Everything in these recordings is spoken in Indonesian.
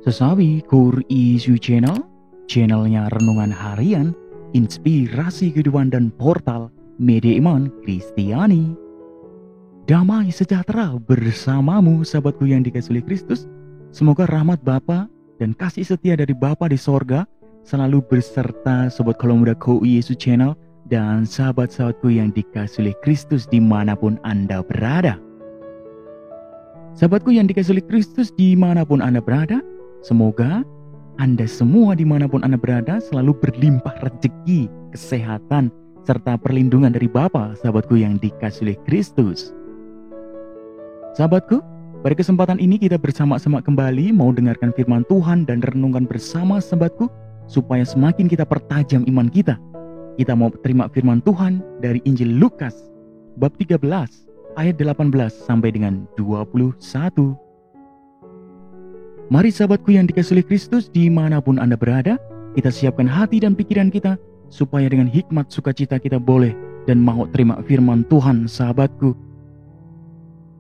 Sesawi Kur Isu Channel, channelnya renungan harian, inspirasi kehidupan dan portal media iman Kristiani. Damai sejahtera bersamamu sahabatku yang dikasihi oleh Kristus. Semoga rahmat Bapa dan kasih setia dari Bapa di sorga selalu berserta sobat kolom muda Kur Isu Channel dan sahabat-sahabatku yang dikasihi oleh Kristus dimanapun Anda berada. Sahabatku yang dikasihi oleh Kristus dimanapun Anda berada, semoga Anda semua dimanapun Anda berada selalu berlimpah rezeki, kesehatan, serta perlindungan dari Bapa, sahabatku yang dikasihi oleh Kristus. Sahabatku, pada kesempatan ini kita bersama-sama kembali mau dengarkan firman Tuhan dan renungkan bersama sahabatku, supaya semakin kita pertajam iman kita. Kita mau terima firman Tuhan dari Injil Lukas, bab 13, ayat 18 sampai dengan 21. Mari sahabatku yang dikasihi oleh Kristus dimanapun Anda berada, kita siapkan hati dan pikiran kita, supaya dengan hikmat sukacita kita boleh dan mau terima firman Tuhan sahabatku.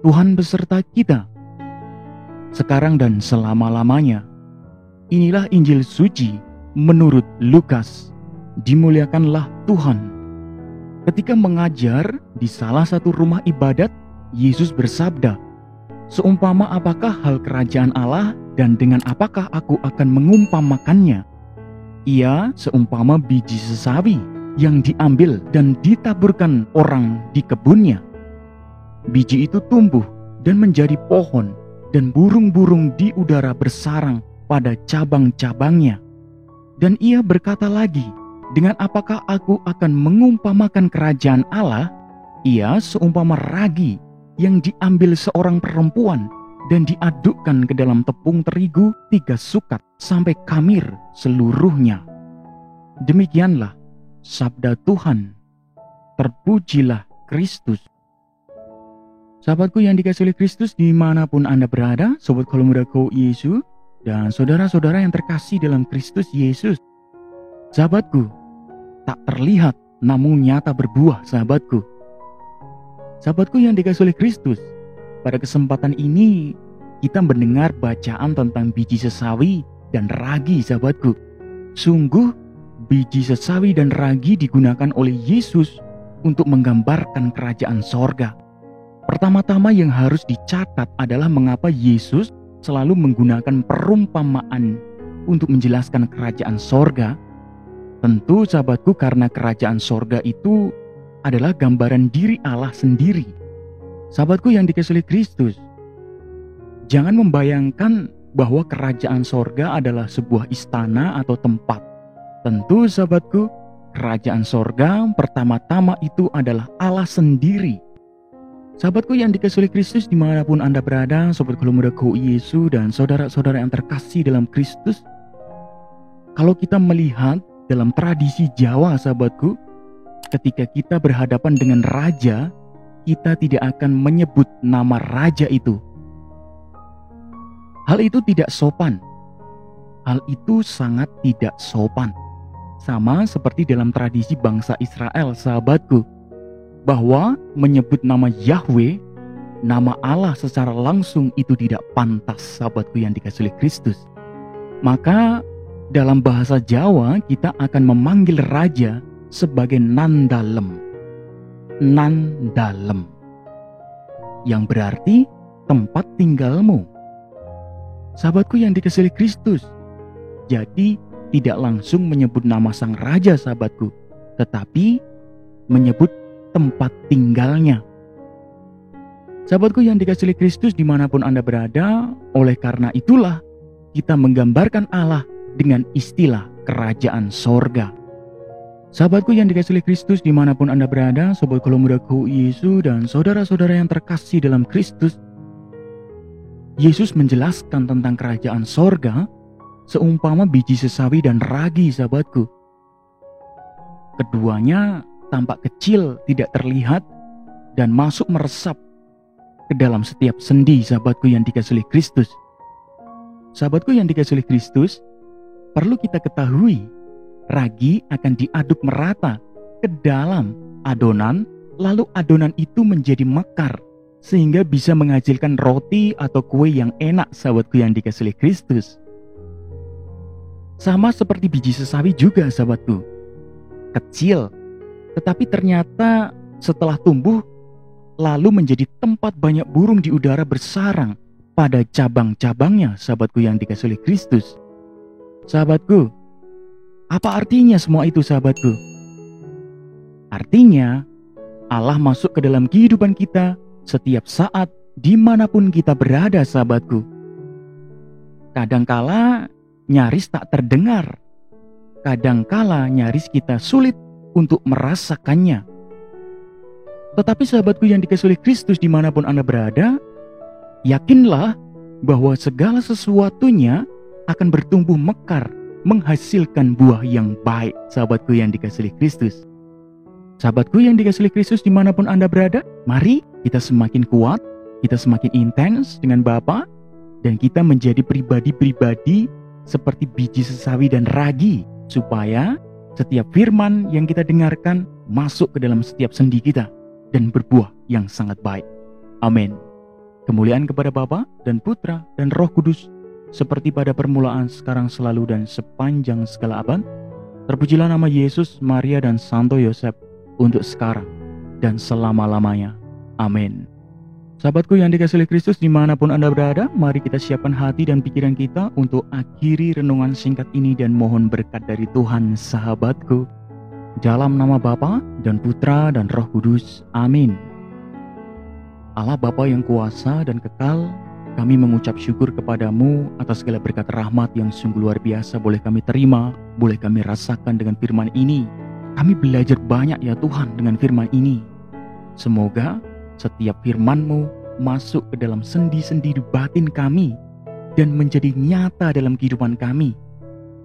Tuhan beserta kita, sekarang dan selama-lamanya. Inilah Injil suci menurut Lukas. Dimuliakanlah Tuhan. Ketika mengajar di salah satu rumah ibadat, Yesus bersabda, "Seumpama apakah hal kerajaan Allah dan dengan apakah aku akan mengumpamakannya? Ia seumpama biji sesawi yang diambil dan ditaburkan orang di kebunnya. Biji itu tumbuh dan menjadi pohon, dan burung-burung di udara bersarang pada cabang-cabangnya. Dan ia berkata lagi, dengan apakah aku akan mengumpamakan kerajaan Allah? Ia seumpama ragi yang diambil seorang perempuan dan diadukkan ke dalam tepung terigu 3 sukat sampai kamir seluruhnya." Demikianlah sabda Tuhan. Terpujilah Kristus. Sahabatku yang dikasihi oleh Kristus dimanapun Anda berada, sobat kolom muda Ko Yesus dan saudara-saudara yang terkasih dalam Kristus Yesus. Sahabatku, tak terlihat namun nyata berbuah sahabatku. Sahabatku yang dikasihi oleh Kristus, pada kesempatan ini kita mendengar bacaan tentang biji sesawi dan ragi sahabatku. Sungguh biji sesawi dan ragi digunakan oleh Yesus untuk menggambarkan kerajaan sorga. Pertama-tama yang harus dicatat adalah mengapa Yesus selalu menggunakan perumpamaan untuk menjelaskan kerajaan sorga. Tentu sahabatku, karena kerajaan sorga itu adalah gambaran diri Allah sendiri. Sahabatku yang dikasihi oleh Kristus, jangan membayangkan bahwa kerajaan sorga adalah sebuah istana atau tempat. Tentu sahabatku, kerajaan sorga pertama-tama itu adalah Allah sendiri. Sahabatku yang dikasihi oleh Kristus dimanapun Anda berada, sobat kolom muda Ko Yesus dan saudara-saudara yang terkasih dalam Kristus. Kalau kita melihat dalam tradisi Jawa sahabatku, ketika kita berhadapan dengan raja, kita tidak akan menyebut nama raja itu. Hal itu tidak sopan. Hal itu sangat tidak sopan. Sama seperti dalam tradisi bangsa Israel sahabatku, bahwa menyebut nama Yahweh, nama Allah secara langsung itu tidak pantas sahabatku yang dikasihi oleh Kristus. Maka dalam bahasa Jawa kita akan memanggil raja sebagai Nandalem. Nandalem, yang berarti tempat tinggalmu. Sahabatku yang dikasihi oleh Kristus, jadi tidak langsung menyebut nama sang raja sahabatku, tetapi menyebut tempat tinggalnya. Sahabatku yang dikasihi oleh Kristus dimanapun Anda berada, oleh karena itulah kita menggambarkan Allah dengan istilah kerajaan sorga. Sahabatku yang dikasihi oleh Kristus dimanapun Anda berada, sobat kolom muda Ko Yesus dan saudara-saudara yang terkasih dalam Kristus, Yesus menjelaskan tentang kerajaan sorga seumpama biji sesawi dan ragi sahabatku. Keduanya tampak kecil, tidak terlihat, dan masuk meresap ke dalam setiap sendi sahabatku yang dikasihi oleh Kristus. Sahabatku yang dikasihi oleh Kristus, perlu kita ketahui, ragi akan diaduk merata ke dalam adonan, lalu adonan itu menjadi mekar, sehingga bisa menghasilkan roti atau kue yang enak sahabatku yang dikasihi oleh Kristus. Sama seperti biji sesawi juga sahabatku. Kecil, tetapi ternyata setelah tumbuh lalu menjadi tempat banyak burung di udara bersarang pada cabang-cabangnya, sahabatku yang dikasihi oleh Kristus. Sahabatku, apa artinya semua itu sahabatku? Artinya Allah masuk ke dalam kehidupan kita setiap saat dimanapun kita berada sahabatku. Kadangkala nyaris tak terdengar, kadangkala nyaris kita sulit untuk merasakannya. Tetapi sahabatku yang dikasihi oleh Kristus dimanapun Anda berada, yakinlah bahwa segala sesuatunya akan bertumbuh mekar, menghasilkan buah yang baik, sahabatku yang dikasihi oleh Kristus. Sahabatku yang dikasihi oleh Kristus dimanapun Anda berada, mari kita semakin kuat, kita semakin intens dengan Bapa, dan kita menjadi pribadi-pribadi seperti biji sesawi dan ragi, supaya setiap firman yang kita dengarkan masuk ke dalam setiap sendi kita dan berbuah yang sangat baik. Amin. Kemuliaan kepada Bapa dan Putra dan Roh Kudus, seperti pada permulaan, sekarang, selalu, dan sepanjang segala abad. Terpujilah nama Yesus, Maria, dan Santo Yosef, untuk sekarang dan selama-lamanya. Amin. Sahabatku yang dikasihi oleh Kristus dimanapun Anda berada, mari kita siapkan hati dan pikiran kita untuk akhiri renungan singkat ini dan mohon berkat dari Tuhan sahabatku. Dalam nama Bapa dan Putra dan Roh Kudus. Amin. Allah Bapa yang kuasa dan kekal, kami mengucap syukur kepadamu atas segala berkat rahmat yang sungguh luar biasa boleh kami terima, boleh kami rasakan dengan firman ini. Kami belajar banyak ya Tuhan dengan firman ini. Semoga setiap firman-Mu masuk ke dalam sendi-sendi batin kami dan menjadi nyata dalam kehidupan kami.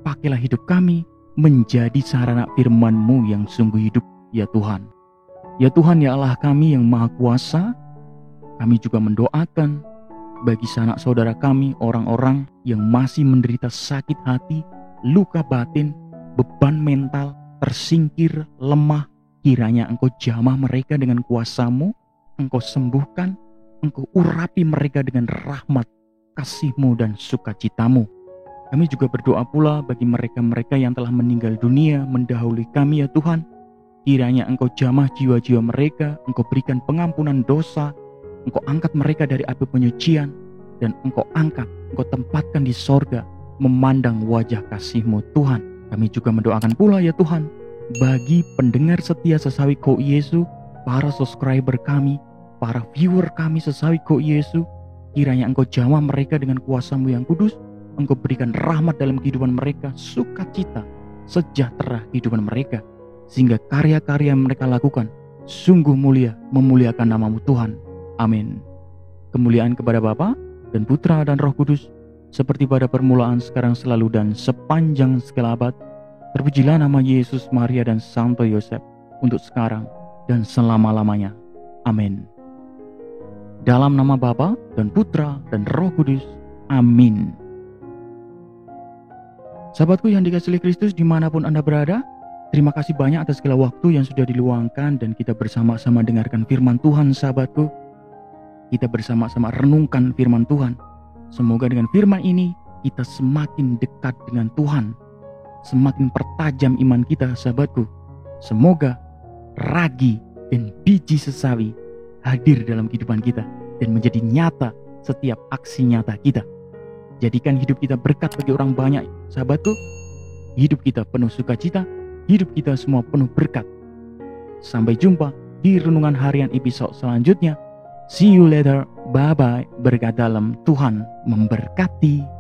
Pakailah hidup kami menjadi sarana firman-Mu yang sungguh hidup ya Tuhan. Ya Tuhan, ya Allah kami yang Maha Kuasa, kami juga mendoakan bagi sanak saudara kami, orang-orang yang masih menderita sakit hati, luka batin, beban mental, tersingkir, lemah. Kiranya Engkau jamah mereka dengan kuasa-Mu, Engkau sembuhkan, Engkau urapi mereka dengan rahmat, kasih-Mu dan sukacita-Mu. Kami juga berdoa pula bagi mereka-mereka yang telah meninggal dunia mendahului kami ya Tuhan. Kiranya Engkau jamah jiwa-jiwa mereka, Engkau berikan pengampunan dosa, Engkau angkat mereka dari api penyucian, dan Engkau angkat, Engkau tempatkan di sorga, memandang wajah kasih-Mu Tuhan. Kami juga mendoakan pula ya Tuhan, bagi pendengar setia Sesawi Ko Yesu, para subscriber kami, para viewer kami Sesawi Ko Yesu, kiranya Engkau jamah mereka dengan kuasa-Mu yang kudus, Engkau berikan rahmat dalam kehidupan mereka, sukacita, sejahtera kehidupan mereka, sehingga karya-karya yang mereka lakukan sungguh mulia, memuliakan nama-Mu Tuhan. Amin. Kemuliaan kepada Bapa dan Putra dan Roh Kudus, seperti pada permulaan, sekarang, selalu, dan sepanjang segala abad. Terpujilah nama Yesus, Maria, dan Santo Yosef, untuk sekarang dan selama-lamanya. Amin. Dalam nama Bapa dan Putra dan Roh Kudus. Amin. Sahabatku yang dikasihi Kristus dimanapun Anda berada, terima kasih banyak atas segala waktu yang sudah diluangkan dan kita bersama-sama dengarkan firman Tuhan sahabatku. Kita bersama-sama renungkan firman Tuhan. Semoga dengan firman ini kita semakin dekat dengan Tuhan, semakin pertajam iman kita sahabatku. Semoga ragi dan biji sesawi hadir dalam kehidupan kita dan menjadi nyata setiap aksi nyata kita. Jadikan hidup kita berkat bagi orang banyak sahabatku. Hidup kita penuh sukacita, hidup kita semua penuh berkat. Sampai jumpa di renungan harian episode selanjutnya. See you later, bye bye. Berkat dalam, Tuhan memberkati.